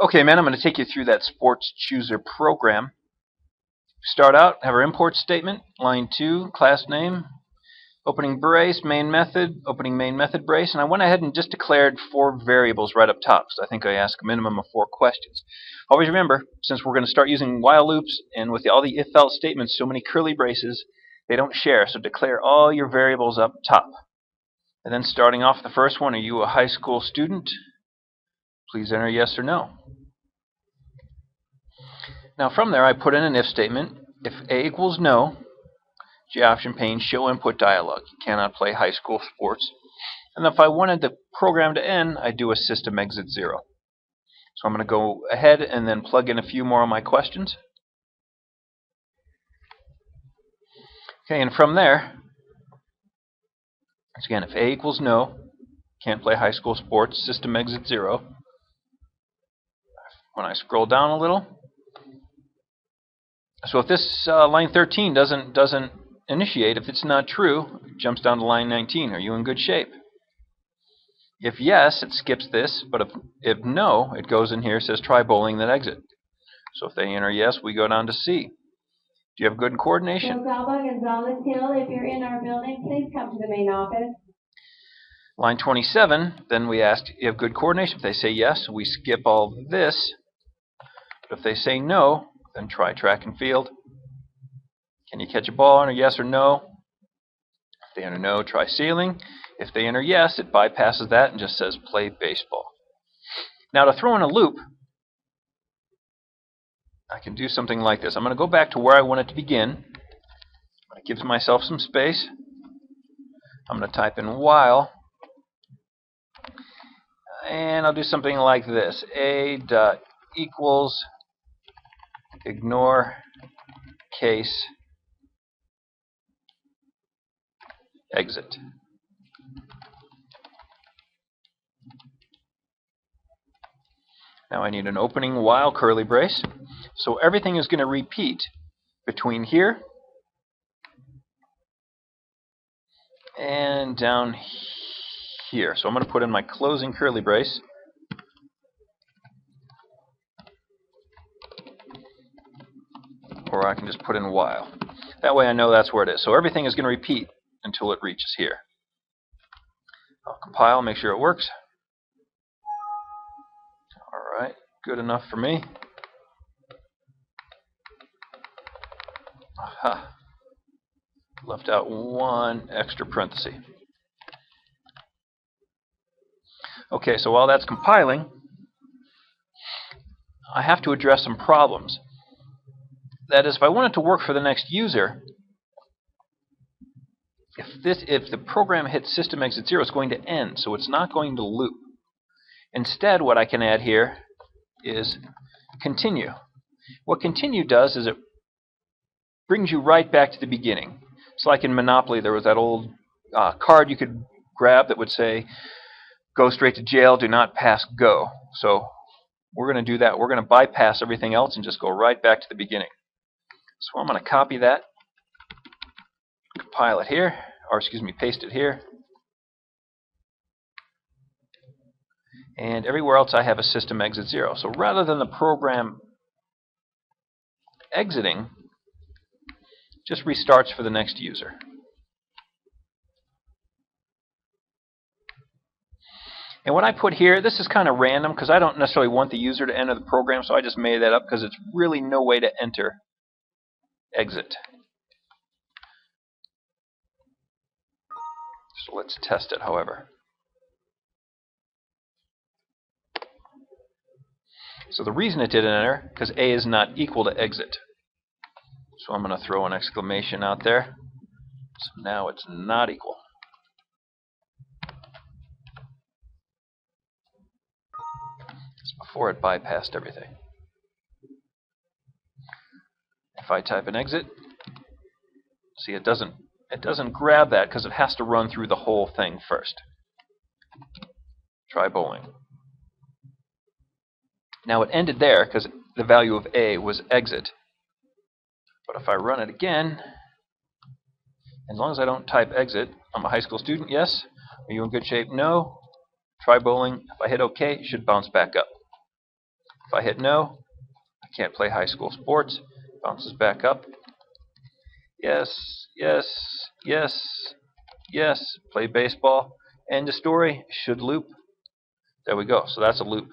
Okay, man, I'm going to take you through that sports chooser program. Start out, have our import statement, line 2, class name, opening brace, main method, opening main method brace, and I went ahead and just declared 4 variables right up top, so I think I asked a minimum of 4 questions. Always remember, since we're going to start using while loops, and with all the if-else statements, so many curly braces, they don't share, so declare all your variables up top. And then starting off the first one, are you a high school student? Please enter yes or no. Now from there I put in an if statement. If A equals no, G option pane, show input dialog. You cannot play high school sports. And if I wanted the program to end, I'd do a system exit 0. So I'm going to go ahead and then plug in a few more of my questions. Okay, and from there, once again, if A equals no, can't play high school sports, system exit 0. When I scroll down a little, so if this line 13 doesn't initiate, if it's not true, it jumps down to line 19. Are you in good shape? If yes, it skips this, but if no, it goes in here, says try bowling, then exit. So if they enter yes, we go down to C. Do you have good coordination? Rosalba Gonzalez Hill, if you're in our building, please come to the main office. Line 27, then we ask, you have good coordination? If they say yes, we skip all this. But if they say no, then try track and field. Can you catch a ball? Enter yes or no. If they enter no, try ceiling. If they enter yes, it bypasses that and just says play baseball. Now to throw in a loop, I can do something like this. I'm going to go back to where I want it to begin. It gives myself some space. I'm going to type in while. And I'll do something like this. A dot equals ignore case exit. Now I need an opening while curly brace. So everything is going to repeat between here and down here. So I'm going to put in my closing curly brace. Or I can just put in while. That way I know that's where it is. So everything is going to repeat until it reaches here. I'll compile, make sure it works. Alright, good enough for me. Aha. Left out one extra parenthesis. Okay, so while that's compiling, I have to address some problems. That is, if I want it to work for the next user, if the program hits system exit 0, it's going to end, so it's not going to loop. Instead, what I can add here is continue. What continue does is it brings you right back to the beginning. It's like in Monopoly, there was that old card you could grab that would say, go straight to jail, do not pass go. So we're going to do that. We're going to bypass everything else and just go right back to the beginning. So I'm going to copy that, compile it here, or excuse me, paste it here. And everywhere else I have a system exit 0. So rather than the program exiting, just restarts for the next user. And what I put here, this is kind of random because I don't necessarily want the user to enter the program, so I just made that up because it's really no way to enter exit. So let's test it, however. So the reason it didn't enter, because A is not equal to exit. So I'm going to throw an exclamation out there. So now it's not equal. It's before it bypassed everything. If I type an exit, see it doesn't grab that because it has to run through the whole thing first. Try bowling. Now it ended there because the value of A was exit. But if I run it again, as long as I don't type exit, I'm a high school student, yes. Are you in good shape? No. Try bowling. If I hit OK, it should bounce back up. If I hit no, I can't play high school sports. Bounces back up. Yes, yes, yes, yes. Play baseball. End of story. Should loop. There we go. So that's a loop.